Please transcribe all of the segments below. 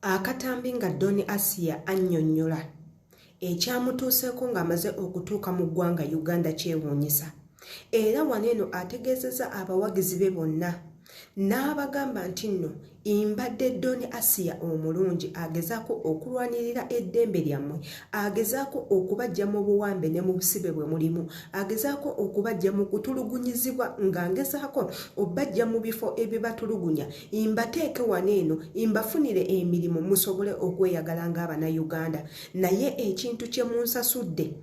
Akatambi nga Doni Asia annyonnyola ekyamutuuseeko ng'amaze okutuuka mu ggwanga Uganda kyewuunyisa. Era waneeno ategeezezza abawagizi be bonna n'abagamba nti nno mbadde Doni Asia omulungi agezaako okulwanirira eddembe lyammwe, agezaako okubajja mu buwambe ne mu busibe bwe mulimu, agezaako okubajja mu kutulugunyizibwa nga ngezaako obajja mu bifo ebibatulugunya, mbateeke waneeno mbafunire emirimu musobole okweyagala ng'Abannayuganda. Naye ekintu kye munsasudde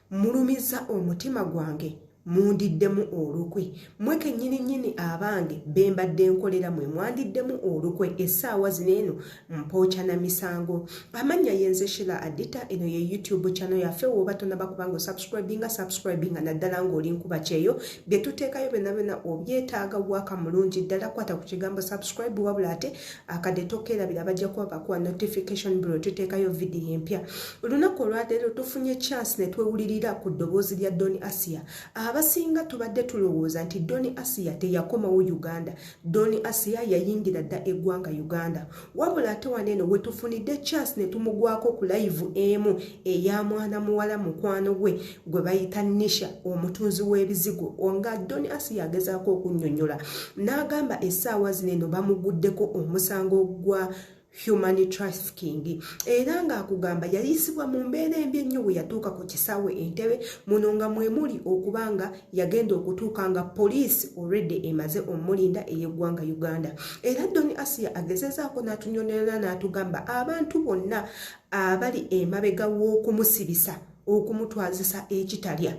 mulumiza omutima gwange, mundiddemu olukwe. Mwe kennyini abange be mbadde nkolera mwe mwandiddemu olukwe. Essaawa zino eno mpookya na misango. Amannya yenze Sheila Adita, eno ye YouTube channel yaffe. Woba tonaba kubanga subscribinga naddala ng'oli nkuba kyeyo bye tuteekayo byonna byonna obyetaaga bwaka mulungi ddala. Kwata ku kigambo subscribe wabula ate akadde tokeerabira bajja kuba bakuwa notification bell tuteekayo video empya. Olunaku olwaleero tufunye chance ne twewulirira ku ddoboozi lya Doni Asia. Abasinga tubadde tulowooza nti Doni Asia teyakomawo Uganda. Doni Asia yayingira dda eggwanga Uganda. Wabula ate waneeno we tufunidde chance ne tumugwako ku live emu eya mwana muwala mukwano gwe gwe bayita Nisha, omutunzi w'ebizigo, nga Doni Asia agezaako okunnyonnyola n'agamba essaawa zino eno bamuguddeko omusango gwa human trafficking. Era ng'akugamba yayisibwa mu mbeera embi ennyo bwe yatuuka ku kisaawe Entebbe, muno nga mwemuli okubanga yagenda okutuuka nga poliisi already emaze omulinda ey'eggwanga Uganda. Era Doni Asia agezezaako n'atunyonyola n'atugamba abantu bonna abali emabega w'okumusibisa, okumutwazisa ekitalya,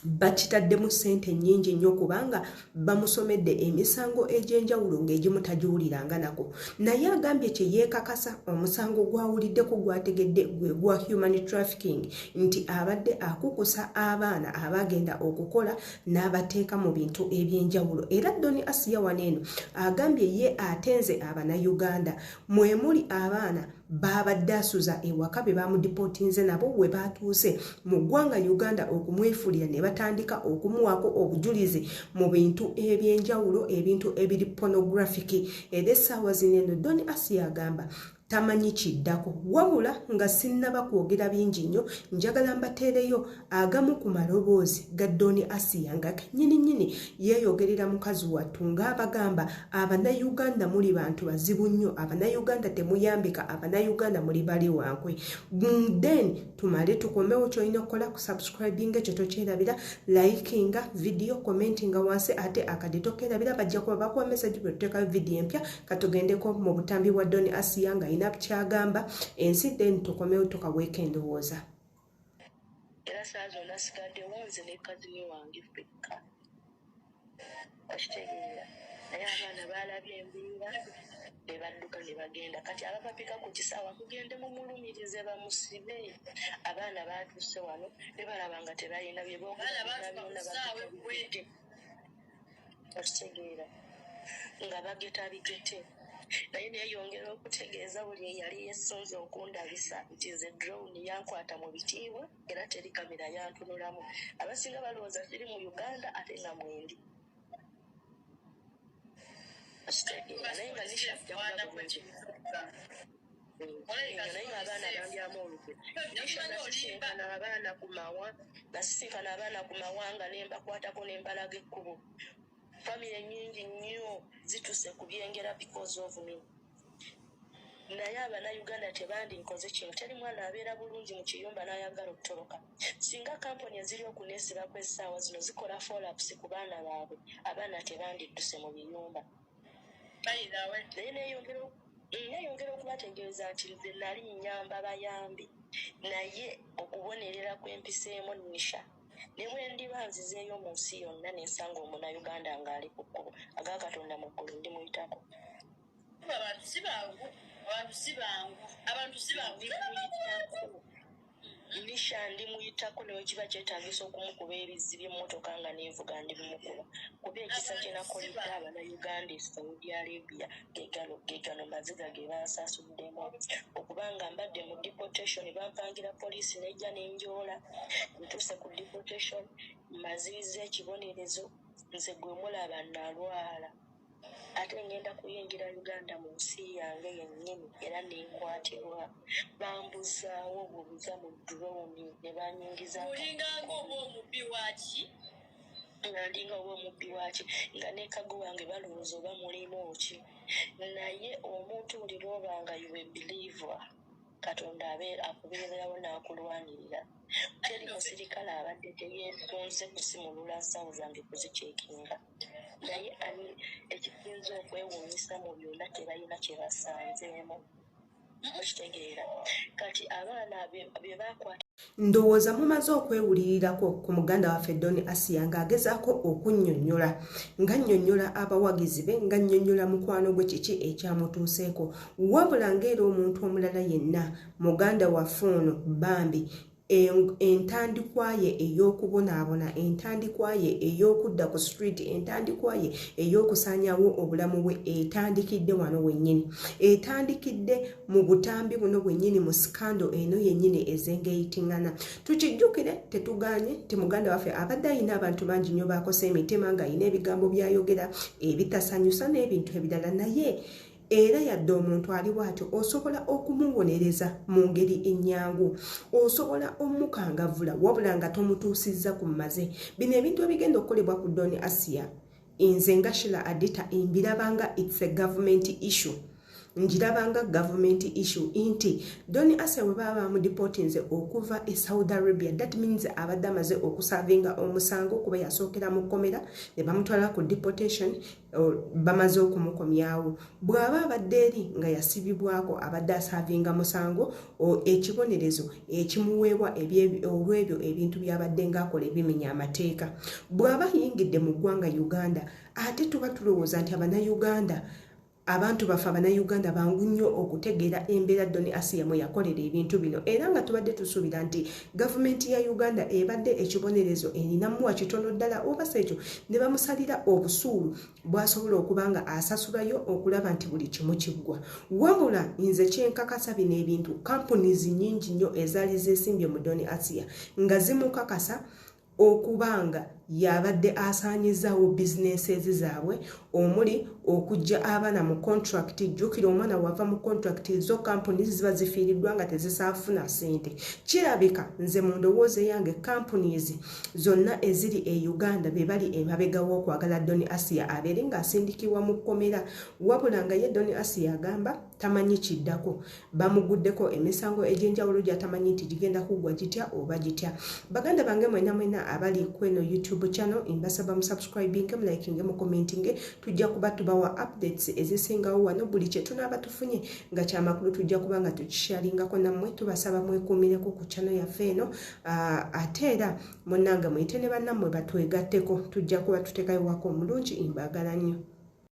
bakitaddemu ssente nnyingi nnyo kubanga bamusomedde emisango egy'enjawulo ng'egimu tagiwuliranga nako. Naye agambye kye yeekakasa omusango gwawuliddeko gwategedde gwe gwa human trafficking, nti abadde akukusa abaana abagenda okukola n'abateeka mu bintu eby'enjawulo. Era Doni Asia waneeno agambye ye atenze Abannayuganda mwemuli abaana babadde asuza ewaka be bamudipootinze nabo we batuuse mu ggwanga Uganda okumwefulira ne batandika okumuwaako obujulizi mu bintu eby'enjawulo, ebintu ebiri pornographic. Era essaawa zino eno Doni Asia agamba tamanyi kiddako, wabula nga sinnaba kwogera bingi nnyo, njagala mbateereyo agamu ku maloboozi ga Doni Asia nga kennyini yeeyogerera mukazi wattu ng'abagamba Abannayuganda muli bantu bazibu nnyo, Abannayuganda temuyambika, Abannayuganda muli bali wankwe. Then tumale tukomewo, kyolina okukola ku subscribing ekyo tokyerabira, likinga video, commentinga wansi, ate akadde tokerabira bajja kuba bakuwa message bwe tuteekayo video empya. Katugendeko mu butambi bwa Doni Asia nga kyagamba ensi, then tukomewo tukaweeka endowooza. Era saa zonna sigadde wonze ne kazini wange ffekka, okitegeera. Naye abaana baalabye embiira ne badduka ne bagenda. Kati abapapika ku kisaawa kugende mumulumirize bamusibe. Abaana baatuuse wano ne balaba nga tebalina bye okitegeera nga bageta bigete. Naye neeyongera okutegeeza buli eyali yeesonze okundabisa nti nze drone yankwata mu bitiibwa era teri kamera yantunulamu. Abasinga balowooza kiri mu Uganda ate nga mwendi. Naye nga naye abaana bambyamu olukwe. Nasisinkana abaana ku mawanga ne mbakwatako ne mbalaga ekkubo. Family nyingi nnyo zituuse ku byengera because of me. Naye Abannayuganda tebandinkoze kintu. Teri mwana abeera bulungi mu kiyumba n'ayagala okutoloka. Singa kampuni eziri okuneesibako essaawa zino zikola follow-ups ku baana baabwe, abaana tebandidduse mu biyumba. Naye neeyongera okubategeeza nti nze nali nnyamba bayambi, naye okubonerera kw'empiseemu Nisha ne bwe ndiba nzizeeyo mu nsi yonna n'ensanga Omunnayuganda ng'ali ku kkubo aga Katonda mu ggulu ndimuyitako. Abantu si bangu. Nisha ndimuyitako ne kiba kyetaagisa okumukuba ebizzi by'emmotoka nga neevuga ndimukuba. Kuba ekisa kye nakolidde Abannayuganda e Saudi Arabia ge gano maziga ge bansaasuddemu. Okubanga mbadde mu deportation bampangira poliisi nejja n'enjoola. Ntuuse ku deportation mmazirizza ekibonerezo, nze gwe mulaba nalwala. ate ngenda kuyingira Uganda mu nsi yange yennyini era nenkwatibwa bambuzaawo bubuza mu drone ne banyingiza olinganga oba omubbi waki nga ndinga oba omubbi waki nga ne kago wange balowooza oba mulimu ki naye omuntu buli lwobanga you will believe Katonda akubeererawo n'akulwanirira teri musirikale abadde teyeetonze kusimulula nsawo zange kuziceekinga naye ani ekisinza okwewuunyisa mu byonna tebalina kye basanzeemu okitegeera kati abaana bye bakwata ndowooza mumaze okwewulirirako ku muganda waffe Don Asia ng'agezaako okunnyonnyola nga nnyonnyola abawagizi be nga nnyonnyola mukwano gwe kiki ekyamutuuseeko wabula ng'era omuntu omulala yenna muganda waffe ono Bambi entandikwaye ey'okubonaabona entandikwaye ey'okudda ku street entandikwaye ey'okusaanyawo obulamu bwe etandikidde wano wennyini etandikidde mu butambi buno bwennyini mu sikando eno yennyini ezengeyitingana tukijjukire tetuganye ti muganda waffe abadde ayina abantu bangi nnyo bakosa emitima ng'ayina ebigambo byayogera ebitasanyusa n'ebintu ebirala naye era yadde omuntu ali bw'atyo osobola okumubonereza mu ngeri ennyangu osobola omukangavvula wabula nga tomutuusizza ku mmaze bino ebintu ebigenda okukolebwa ku Don Asia nze nga Sheila Adita mbirabanga it's a government issue njirabanga government issue inti Don Asia we baba bamudeportinze okuva e Saudi Arabia that means abadde amaze okusavinga omusango kuba yasookera mu komera ne bamutwala ku deportation bamaze okumukomyawo bw'aba abadde eri nga yasibibwako abadde asavinga musango ekibonerezo ekimuweebwa olw'ebyo ebintu byabadde ng'akola ebimenya amateeka bw'aba yingidde mu ggwanga Uganda ate tuba tulowooza nti Uganda abantu bafa Uganda bangu nnyo okutegeera embeera Don Asia mwe yakolera ebintu bino era nga tubadde tusuubira nti gavumenti ya Uganda ebadde ekibonerezo erinamuwa kitono ddala oba sekyo ne bamusalira obusuulu bw'asobola okuba nga asasulayo okulaba nti buli kimu kiggwa wabula nze kyenkakasa bino ebintu companies nnyingi nnyo ezaali zeesimbye mu Don Asia nga zimukakasa okubanga yabadde asaanyizaawo businesses zaabwe omuli okujja abaana mu contract jjukira omwana wava mu contract zo companies ziba zifiiriddwa nga tezisaafuna ssente kirabika nze mu ndowooza yange companies zonna eziri e Uganda be bali emabegawo okwagala Don Asia abeere ng'asindikibwa mu kkomera wabula nga ye Don Asia agamba tamanyi kiddako bamuguddeko emisango egy'enjawulo gy'atamanyi nti gigenda kuggwa gitya oba gitya baganda bange mwena abali kweno YouTube channel imbasaba mu subscribing mu liking mu commenting tujja kuba tubawa updates ezisingawo wano buli kye tunaaba tufunye nga kyamakulu tujja kuba nga tukisharingako nammwe tubasaba mwekuumireko ku channel yaffe eno ate era munnanga muyite ne bannammwe batwegatteko tujja kuba tuteekayo wako omulungi imbagala nnyo